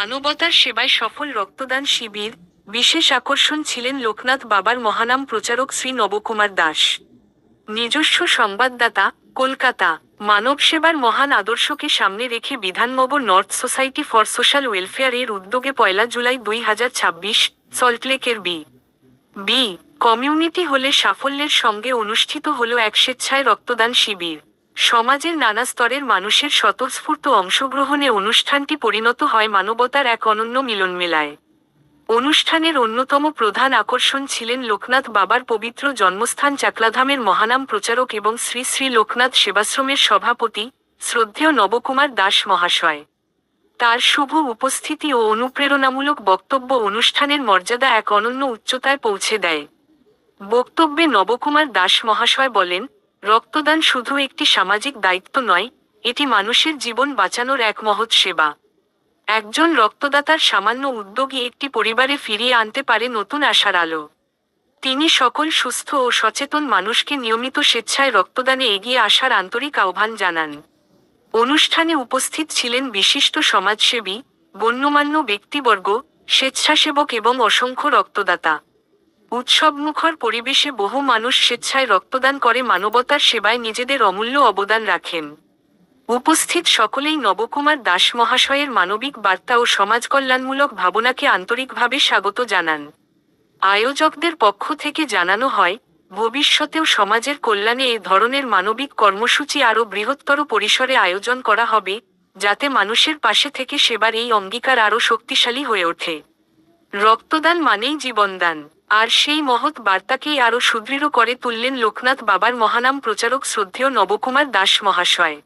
মানবতার সেবায় সফল রক্তদান শিবির। বিশেষ আকর্ষণ ছিলেন লোকনাথ বাবার মহানাম প্রচারক শ্রী নবকুমার দাস। নিজস্ব সংবাদদাতা, কলকাতা। মানব সেবার মহান আদর্শকে সামনে রেখে Bidhannagar north society for social welfare এর উদ্যোগে 1 জুলাই 2026 সল্টলেকের বি কমিউনিটি হলে সাফল্যের সঙ্গে অনুষ্ঠিত হল এক স্বেচ্ছায় রক্তদান শিবির। সমাজের নানা স্তরের মানুষের স্বতঃস্ফূর্ত অংশগ্রহণে অনুষ্ঠানটি পরিণত হয় মানবতার এক অনন্য মিলনমেলায়। অনুষ্ঠানের অন্যতম প্রধান আকর্ষণ ছিলেন লোকনাথ বাবার পবিত্র জন্মস্থান চাকলাধামের মহানাম প্রচারক এবং শ্রী শ্রী লোকনাথ সেবাশ্রমের সভাপতি, শ্রদ্ধেয় নবকুমার দাস মহাশয়। তার শুভ উপস্থিতি ও অনুপ্রেরণামূলক বক্তব্য অনুষ্ঠানের মর্যাদা এক অনন্য উচ্চতায় পৌঁছে দেয়। বক্তব্যে নবকুমার দাস মহাশয় বলেন, রক্তদান শুধু একটি সামাজিক দায়িত্ব নয়, এটি মানুষের জীবন বাঁচানোর এক মহৎ সেবা। একজন রক্তদাতার সামান্য উদ্যোগই একটি পরিবারে ফিরিয়ে আনতে পারে নতুন আশার আলো। তিনি সকল সুস্থ ও সচেতন মানুষকে নিয়মিত স্বেচ্ছায় রক্তদানে এগিয়ে আসার আন্তরিক আহ্বান জানান। অনুষ্ঠানে উপস্থিত ছিলেন বিশিষ্ট সমাজসেবী, গণ্যমান্য ব্যক্তিবর্গ, স্বেচ্ছাসেবক এবং অসংখ্য রক্তদাতা। উৎসবমুখর পরিবেশে বহু মানুষ স্বেচ্ছায় রক্তদান করে মানবতার সেবায় নিজেদের অমূল্য অবদান রাখেন। উপস্থিত সকলেই নবকুমার দাস মহাশয়ের মানবিক বার্তা ও সমাজকল্যাণমূলক ভাবনাকে আন্তরিকভাবে স্বাগত জানান। আয়োজকদের পক্ষ থেকে জানানো হয়, ভবিষ্যতেও সমাজের কল্যাণে এ ধরনের মানবিক কর্মসূচি আরও বৃহত্তর পরিসরে আয়োজন করা হবে, যাতে মানুষের পাশে থেকে সেবার এই অঙ্গীকার আরও শক্তিশালী হয়ে ওঠে। রক্তদান মানেই জীবনদান, আর সেই মহৎ বার্তাকেই আরও সুদৃঢ় করে তুললেন লোকনাথ বাবার মহানাম প্রচারক শ্রদ্ধেয় নবকুমার দাস মহাশয়।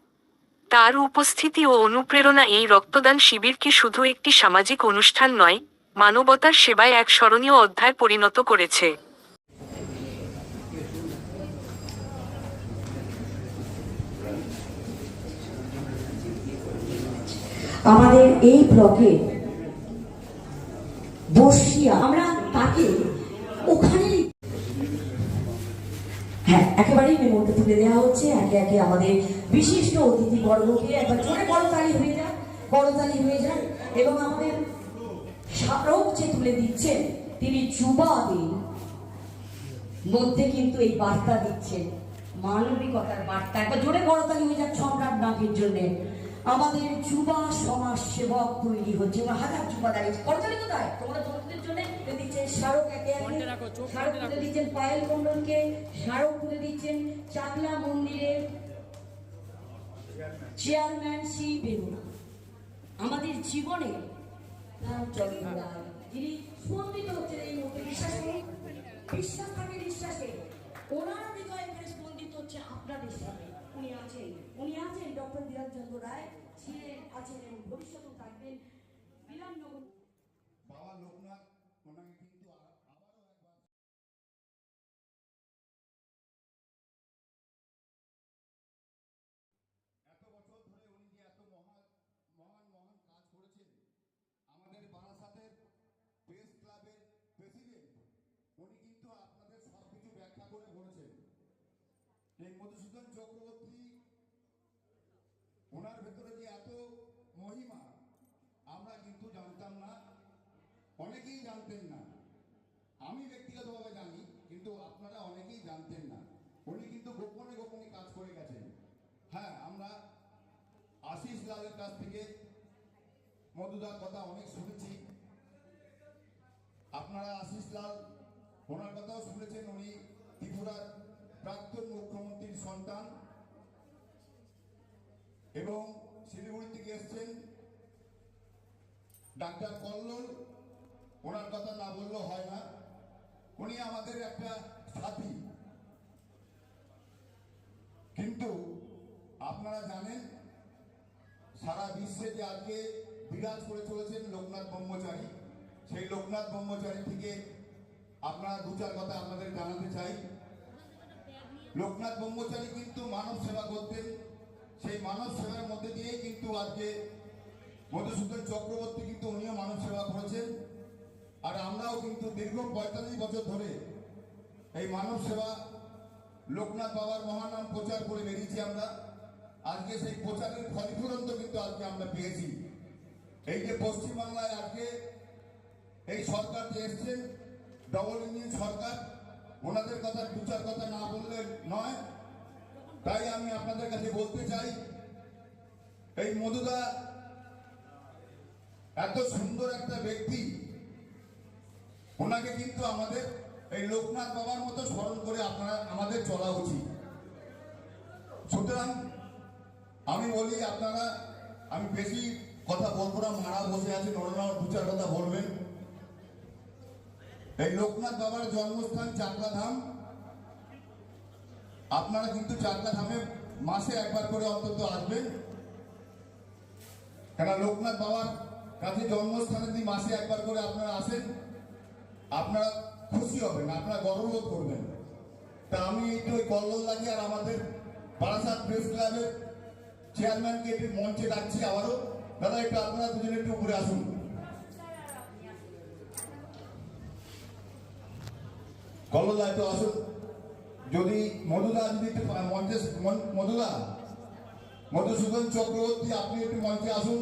তার উপস্থিতি ও অনুপ্রেরণা এই রক্তদান শিবিরকে শুধু একটি সামাজিক অনুষ্ঠান নয়, মানবতার সেবায় এক স্মরণীয় অধ্যায় পরিণত করেছে। আমাদের এই ব্লকে বসিয়া আমরা তাকে ওখানে একেবারেই মেমোতে তুলে দেওয়া হচ্ছে। একে একে আমাদের বিশিষ্ট অতিথি বর্গকে একবার জোরে করতালি হয়ে যায় এবং আমাদের স্মারক যে তুলে দিচ্ছেন তিনি যুবাদের মধ্যে কিন্তু এই বার্তা দিচ্ছেন, মানবিকতার বার্তা। একবার জোরে করতালি হয়ে যাক সম্রাট নামের জন্য। আমাদের যুবা সমাজ সেবক তৈরি হচ্ছে, হাজার যুবা দাঁড়িয়েছে। করতালি কোথায়? তোমরা বন্ধুদের জন্য দিচ্ছেন স্মারক, একে একে স্মারক তুলে দিচ্ছেন পায়েল মন্ডলকে, স্মারক তুলে দিচ্ছেন চাকলা মন্দিরের চেয়ারম্যান শ্রী বেনুনা। আমাদের জীবনে যিনি স্পন্দিত হচ্ছেন এই মুহূর্তে, বিশ্বাস থাকে বিশ্বাসে ওনার হৃদয় এখানে স্পন্দিত হচ্ছে আপনাদের সাথে। উনি আছেন ডক্টর ধীরাজ চন্দ্র রায়, ছিলেন, আছেন এবং ভবিষ্যতেও থাকবেন। বিধাননগর বাবা লোকনাথ ওনাকে কিন্তু আবারও একবার এত বছর ধরে উনি যে এত মহান কাজ করেছেন, আমাদের বারাসাতের প্রেস ক্লাবের প্রেসিডেন্ট উনি কিন্তু আপনাদের সবকিছু ব্যাখ্যা করে বলেছেন। এই মধুসূদন চক্রবর্তী ওনার ভেতরে যে এত মহিমা আমরা কিন্তু জানতাম না, অনেকেই জানতেন না। আমি ব্যক্তিগতভাবে জানি, কিন্তু আপনারা অনেকেই জানতেন না। উনি কিন্তু গোপনে গোপনে কাজ করে গেছেন। হ্যাঁ, আমরা আশিস লালের কাছ থেকে মধুদার কথা অনেক শুনেছি। আপনারা আশিস লাল ওনার কথাও শুনেছেন। উনি ত্রিপুরার প্রাক্তন মুখ্যমন্ত্রীর সন্তান এবং শিলিগুড়ি থেকে এসছেন। ডাক্তার কল্লোল, ওনার কথা না বললেও হয় না। উনি আমাদের একটা সাথী। কিন্তু আপনারা জানেন, সারা বিশ্বে যে আজকে বিরাজ করে চলেছেন লোকনাথ ব্রহ্মচারী, সেই লোকনাথ ব্রহ্মচারী থেকে আপনারা দু চার কথা আপনাদের জানাতে চাই। লোকনাথ ব্রহ্মচারী কিন্তু মানব সেবা করতেন। সেই মানব সেবার মধ্যে দিয়েই কিন্তু আজকে মধুসূদন চক্রবর্তী কিন্তু উনিও মানব সেবা করেছেন। আর আমরাও কিন্তু দীর্ঘ 45 বছর ধরে এই মানব সেবা লোকনাথ বাবার মহানাম প্রচার করে বেরিয়েছি আমরা। আজকে সেই প্রচারের ফলফুরন্ত কিন্তু আজকে আমরা পেয়েছি। এই যে পশ্চিমবাংলায় আজকে এই সরকার যে এসছেন ডবল ইঞ্জিন সরকার, ওনাদের কথা দু চার কথা না বললে নয়। তাই আমি আপনাদের কাছে বলতে চাই, এই মধুদা এত সুন্দর একটা ব্যক্তি, ওনাকে কিন্তু আমাদের এই লোকনাথ বাবার মতো স্মরণ করে আমাদের চলা উচিত। সুতরাং আমি বলি আপনারা, আমি বেশি কথা বলবো না, মারা বসে আছে, ওনারা দু চার কথা বলবেন। এই লোকনাথ বাবার জন্মস্থান চাকলা ধাম। আপনারা কিন্তু চাকলা ধামে মাসে একবার করে অন্তত আসবেন, কেন লোকনাথ বাবার কাছে জন্মস্থানে যদি মাসে একবার করে আপনারা আসেন, আপনারা খুশি হবেন, আপনারা গর্ববোধ করবেন। তা আমি একটু ওই কল্লোলদাকে আর আমাদের বারাসাত প্রেস ক্লাবের চেয়ারম্যানকে একটু মঞ্চে ডাকছি আবারও। দাদা একটু আপনারা দুজনে একটু উপরে আসুন। কল্লোলদা একটু আসুন, যদি মধুদা যদি একটু মঞ্চে, মধুদা মধুসূদন চক্রবর্তী আপনি একটু মঞ্চে আসুন।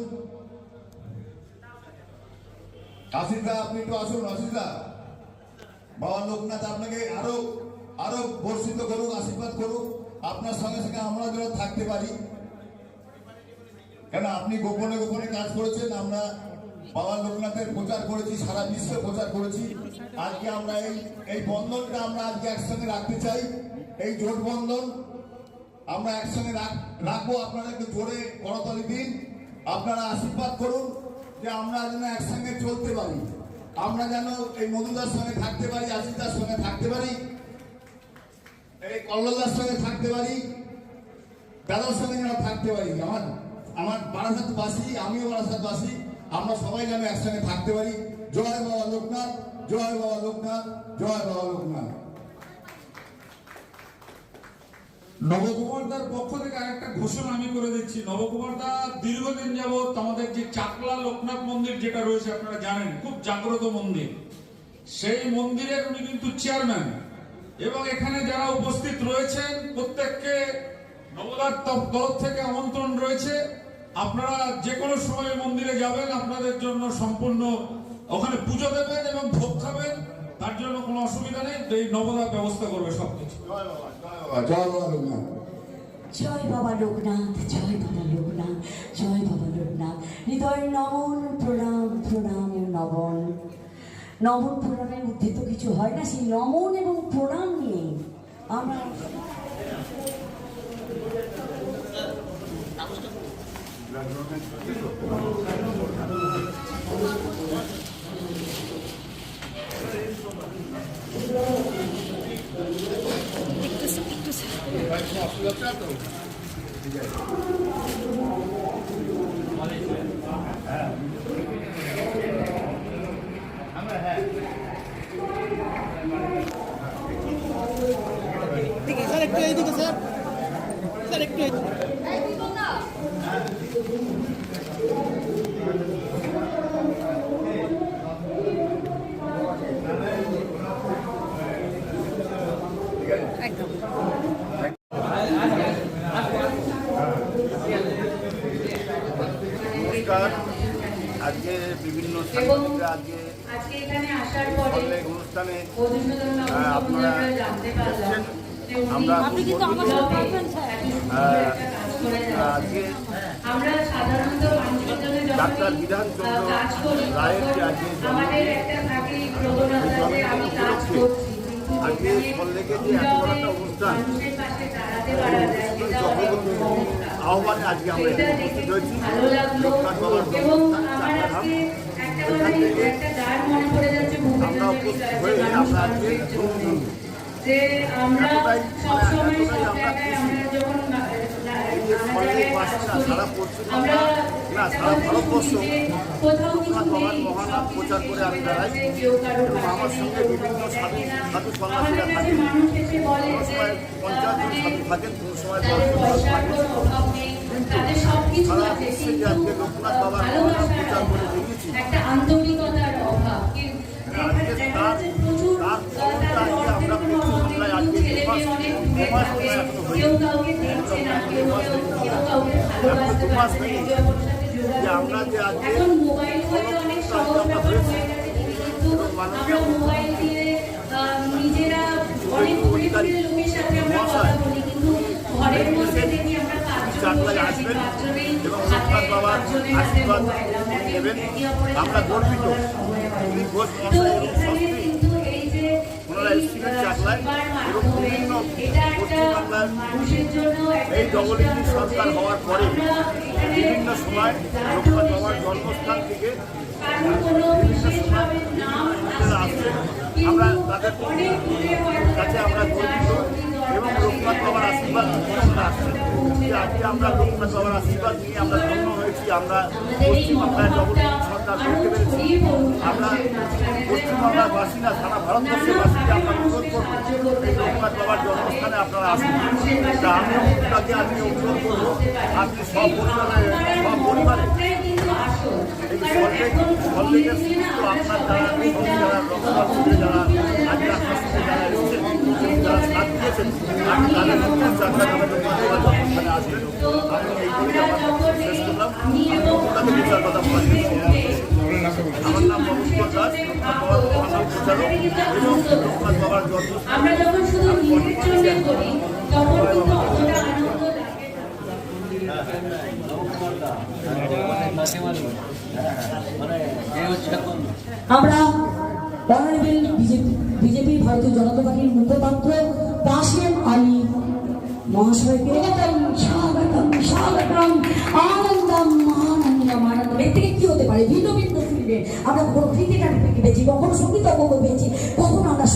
আশিসদা আপনি একটু আসুন। আশিসদা, বাবা লোকনাথ আপনাকে আরো আরো বর্ষিত করুক, আশীর্বাদ করুক, আপনার সঙ্গে সঙ্গে আমরা যেন থাকতে পারি। কেন আপনি গোপনে গোপনে কাজ করেছেন, আমরা বাবা লোকনাথের প্রচার করেছি, সারা বিশ্বে প্রচার করেছি। আজকে আমরা এই বন্ধনটা আমরা আজকে একসঙ্গে রাখতে চাই, এই জোট বন্ধন আমরা একসঙ্গে রাখবো। আপনারা একটু জোরে করতালি দিন, আপনারা আশীর্বাদ করুন যে আমরা যেন একসঙ্গে চলতে পারি, আমরা যেন এই মধুদার সঙ্গে থাকতে পারি, আশিসদার সঙ্গে থাকতে পারি, এই কল্লোলদার সঙ্গে থাকতে পারি, দাদার সঙ্গে যেন থাকতে পারি। আমার বারাসাতবাসী, আমিও বারাসাতবাসী, আমরা সবাই যেন একসঙ্গে থাকতে পারি। জয় বাবা লোকনাথ, জয় বাবা লোকনাথ, জয় বাবা লোকনাথ। নবকুমারদার পক্ষ থেকে আরেকটা ঘোষণা আমি করে দিচ্ছি। নবকুমারদা দীর্ঘদিন যাবৎ আমাদের যে চাকলা লোকনাথ মন্দির যেটা রয়েছে, আপনারা জানেন খুব জাগ্রত মন্দির, সেই মন্দিরের উনি কিন্তু চেয়ারম্যান। এবং এখানে যারা উপস্থিত রয়েছেন প্রত্যেককে নবদার তরফ থেকে আমন্ত্রণ রয়েছে। আপনারা যে কোনো সময় মন্দিরে যাবেন, আপনাদের জন্য সম্পূর্ণ ওখানে পুজো দেবেন এবং ভোগ খাবেন, তার জন্য কোনো অসুবিধা নেই। এই নবদা ব্যবস্থা করবে সবকিছু। জয় বাবা লোকনাথ, জয় বাবা লোকনাথ, জয় বাবা লোকনাথ, জয় বাবা লোকনাথ। হৃদয় নমন প্রণাম, প্রণাম নমন। নমন প্রণামের মধ্যে তো কিছু হয় না, সেই নমন এবং প্রণাম নিয়ে আমরা স্যার একটু এইদিকে স্যার, স্যার একটু নমস্কার। আজকে বিভিন্ন সাংবাদিকরা আজকে এখানে আসার পরে অনুষ্ঠানে আপনারা জানতে পারলাম আমরা আজকে আমরা সাধারণত মানুষের জন্য ডাক্তার বিধানচন্দ্র কাজ করি, রায়ের যে আজকে আমাদের একটা থাকে প্রবণতা যে আমি কাজ করছি, আজকে সল্লেকে যে এত বড় একটা অনুষ্ঠান মানুষের পাশে দাঁড়াতে পারা যায়, এটা অনেক ক্ষমতা। আহ্বানে আজকে আমরা এটা এখানে দেখে উপস্থিত হয়েছি। ভালো লাগলো লোকনাথ বাবার এবং জন্মস্থান আমার চাকলাধাম। আজকে একটা গান মনে পড়ে যাচ্ছে আমরা উপস্থিত হয়ে আমরা আজকে যে আমরা এতটাই সবসময় সব আমরা জায়গায় আমরা যখন এই যে সল্লেক বাসীরা সারা পশ্চিমবঙ্গ না সারা ভারতবর্ষ কোথাও কিছু লোকনাথ বাবার নেই, মহানাম প্রচার করে আমি বেড়াই কেউ কারো এবং পাশে আমার সঙ্গে নেই, বিভিন্ন সাধু আমাদের সন্ন্যাসীরা কাছে থাকেন। মানুষ এসে বলে কোনো যে সময় 50 জন সাধু থাকেন, কোনো সময় 10 তাদের জন সাধু পয়সার থাকেন। কোনো অভাব নেই, তাদের সবকিছু সারা আছে, বিশ্বে যে কিন্তু আজকে লোকনাথ বাবার মহানাম ভালোবাসার প্রচার করে অভাব, বেরিয়েছি, একটা আন্তরিকতার অভাব। আজকে দেখা যাচ্ছে প্রচুর তার তাদের ফলটা অর্থের আজকে কোনো আমরা অভাব নেই, বাংলায় কিন্তু আজকে ছেলে মেয়ে অনেক দূরে দুমাস থাকে, এখনো হয়নি। কেউ কাউকে দেখছে না, কেউ কাউকে ভালোবাসতে পারছে না, একে অপরের সাথে যে আমরা যে আজকে এখন মোবাইল হয়তো অনেক সহজ ব্যাপার হয়ে গেছে, কিন্তু আমরা মোবাইল দিয়ে নিজেরা অনেক দূরে দূরে লোকের সাথে আমরা কথা বলি, কিন্তু ঘরের মধ্যে দেখি আমরা চাকলায় আসবেন এবং লোকনাথ বাবার আশীর্বাদ নেবেন। আমরা গর্বিত তিনি ঘোষ তো মশাই এবং এখানে সস্ত্রী কিন্তু এই যে ওনারা এসেছিলেন চাকলায় এবং বিভিন্ন এটা একটা পশ্চিমবাংলার মানুষের জন্য একটা এই জগন্নাথ সরকার হওয়ার পরে বিভিন্ন সময় লোকনাথ বাবার জন্মস্থান থেকে কারণ কোনো বিশেষভাবে নাম আসছে না, আমরা কিন্তু তাদের অনেক দূরে হয়তো কাছে আমরা গর্বিত এবং লোকনাথ বাবার আশীর্বাদ নিয়ে আমরা আসছি। যে আজকে আমরা লোকনাথ বাবার আশীর্বাদ নিয়ে আমরা ধন্য হয়েছি, আমরা পশ্চিমবাংলায় জগন্নাথ সরকার করতে পেরেছি। আমরা পশ্চিমবাংলার বাসী না, সারা ভারতবর্ষের বাসীকে আমরা অনুরোধ করবো এই লোকনাথ বাবার জন্মস্থানে আপনারা আসুন। তা আমি আপনাকে আজকে অনুরোধ করবো আপনি সব পরিবারে এই সল্লেকের সমস্ত আপনার যারা রক্তবাসীদের যারা আজকে আপনার সাথে যারা এসেছেন যারা সাথ দিয়েছেন আমি তাদের মধ্যে যাত্রা যারা লোকনাথ বাবার জন্মস্থানে আসবেন। আমি এই বলে আমার শেষ করলাম। আমি আপনাকে বিচার কথা বলার আমার নাম মনোজ দাস, লোকনাথ বাবার মহানাম প্রচারক এবং লোকনাথ বাবার জন্মস্থান। আমরা যখন শুধু নিজের জন্য করি তখন কিন্তু অতটা আনন্দ আমরা অনারেবল বিজেপি ভারতীয় জনতা পার্টির মুখপাত্র কাশেম আলী মহাশয়কে স্বাগতম স্বাগতম আনন্দম আনন্দম আনন্দম। এর থেকে কি হতে পারে? ভিন্ন ভিন্ন ফিল্মে আমরা কখনো ক্রিকেটার পেয়েছি, কখনো সঙ্গীত পেয়েছি, কখনো আমরা